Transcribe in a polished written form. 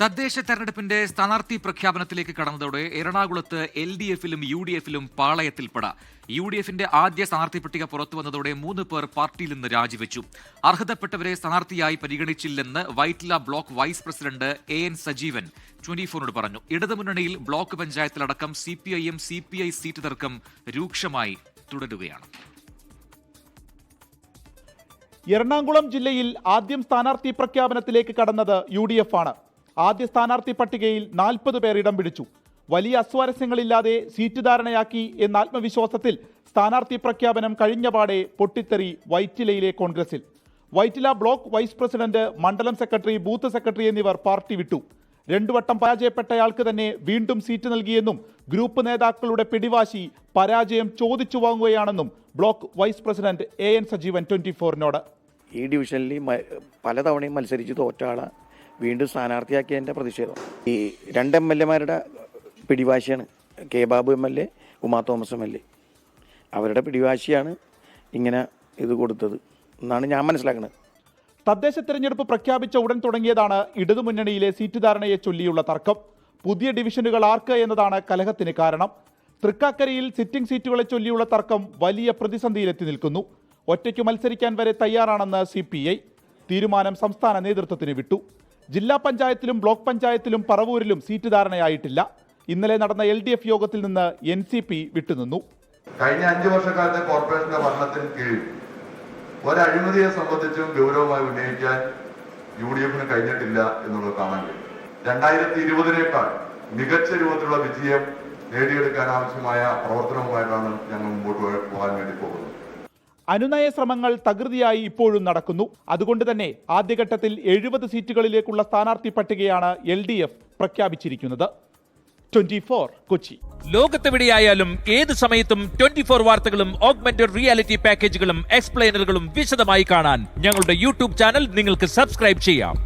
തദ്ദേശ തെരഞ്ഞെടുപ്പിന്റെ സ്ഥാനാർത്ഥി പ്രഖ്യാപനത്തിലേക്ക് കടന്നതോടെ എറണാകുളത്ത് LDFിലും UDFിലും പാളയത്തിൽപ്പെട. UDFിന്റെ ആദ്യ സ്ഥാനാർത്ഥി പട്ടിക പുറത്തുവന്നതോടെ 3 പേർ പാർട്ടിയിൽ നിന്ന് രാജിവെച്ചു. അർഹതപ്പെട്ടവരെ സ്ഥാനാർത്ഥിയായി പരിഗണിച്ചില്ലെന്ന് Vyttila block vice president AN Sajeevan 24നോട് പറഞ്ഞു. ഇടതുമുന്നണിയിൽ ബ്ലോക്ക് പഞ്ചായത്തിലടക്കം CPIM CPI സീറ്റ് തർക്കം രൂക്ഷമായി തുടരുകയാണ്. എറണാകുളം ജില്ലയിൽ ആദ്യം സ്ഥാനാർത്ഥി പ്രഖ്യാപനത്തിലേക്ക് കടന്നത് UDF ആണ്. ആദ്യ സ്ഥാനാർത്ഥി പട്ടികയിൽ 40 പേർ ഇടം പിടിച്ചു. വലിയ അസ്വാരസ്യങ്ങളില്ലാതെ സീറ്റ് ധാരണയാക്കി എന്ന ആത്മവിശ്വാസത്തിൽ സ്ഥാനാർത്ഥി പ്രഖ്യാപനം കഴിഞ്ഞപാടെ പൊട്ടിത്തെറി വൈറ്റിലയിലെ കോൺഗ്രസിൽ. വൈറ്റില ബ്ലോക്ക് വൈസ് പ്രസിഡന്റ്, മണ്ഡലം സെക്രട്ടറി, ബൂത്ത് സെക്രട്ടറി എന്നിവർ പാർട്ടി വിട്ടു. 2 വട്ടം പരാജയപ്പെട്ടയാൾക്ക് തന്നെ വീണ്ടും സീറ്റ് നൽകിയെന്നും ഗ്രൂപ്പ് നേതാക്കളുടെ പിടിവാശി പരാജയം ചോദിച്ചു വാങ്ങുകയാണെന്നും block vice president AN Sajeevan 24നോട്. ഈ ഡിവിഷനിൽ പലതവണയും മത്സരിച്ച് തോറ്റ ആളെ വീണ്ടും സ്ഥാനാർത്ഥിയാക്കിയതിൻ്റെ പ്രതിഷേധം. ഈ 2 MLA പിടിവാശിയാണ്. K Babu MLA, Uma Thomas MLA. അവരുടെ പിടിവാശിയാണ് ഇങ്ങനെ ഇത് കൊടുത്തത് എന്നാണ് ഞാൻ മനസ്സിലാക്കുന്നത്. തദ്ദേശ തെരഞ്ഞെടുപ്പ് പ്രഖ്യാപിച്ച ഉടൻ തുടങ്ങിയതാണ് ഇടതുമുന്നണിയിലെ സീറ്റ് ധാരണയെ ചൊല്ലിയുള്ള തർക്കം. പുതിയ ഡിവിഷനുകൾ ആർക്ക് എന്നതാണ് കലഹത്തിന് കാരണം. തൃക്കാക്കരയിൽ സിറ്റിംഗ് സീറ്റുകളെ ചൊല്ലിയുള്ള തർക്കം വലിയ പ്രതിസന്ധിയിലെത്തി നിൽക്കുന്നു. ഒറ്റയ്ക്ക് മത്സരിക്കാൻ വരെ തയ്യാറാണെന്ന് CPI. തീരുമാനം സംസ്ഥാന നേതൃത്വത്തിന് വിട്ടു. ജില്ലാ പഞ്ചായത്തിലും ബ്ലോക്ക് പഞ്ചായത്തിലും പറവൂരിലും സീറ്റ് ധാരണയായിട്ടില്ല. ഇന്നലെ നടന്ന LDF യോഗത്തിൽ നിന്ന് NCP വിട്ടുനിന്നു. കഴിഞ്ഞ 5 വർഷക്കാലത്തെ കോർപ്പറേഷന്റെ ഭരണത്തിന് കീഴിൽ ഒരഴിമതിയെ സംബന്ധിച്ചും ഗൗരവമായി ഉന്നയിക്കാൻ UDFന് കഴിഞ്ഞിട്ടില്ല എന്നുള്ളത് കാണാൻ കഴിയും. 2020നേക്കാൾ മികച്ച രൂപത്തിലുള്ള വിജയം നേടിയെടുക്കാൻ ആവശ്യമായ പ്രവർത്തനവുമായിട്ടാണ് ഞങ്ങൾ മുമ്പോട്ട് പോകാൻ വേണ്ടി പോകുന്നത്. അനുനയ ശ്രമങ്ങൾ തകൃതിയായി ഇപ്പോഴും നടക്കുന്നു. അതുകൊണ്ട് തന്നെ ആദ്യഘട്ടത്തിൽ 70 സീറ്റുകളിലേക്കുള്ള സ്ഥാനാർത്ഥി പട്ടികയാണ് LDF പ്രഖ്യാപിച്ചിരിക്കുന്നത്. 24 കൊച്ചി. ലോകത്തെവിടെയായാലും ഏത് സമയത്തും 24 വാർത്തകളും ഓഗ്മെന്റഡ് റിയാലിറ്റി പാക്കേജുകളും എക്സ്പ്ലെയിനറുകളും വിശദമായി കാണാൻ ഞങ്ങളുടെ YouTube ചാനൽ നിങ്ങൾക്ക് സബ്സ്ക്രൈബ് ചെയ്യാം.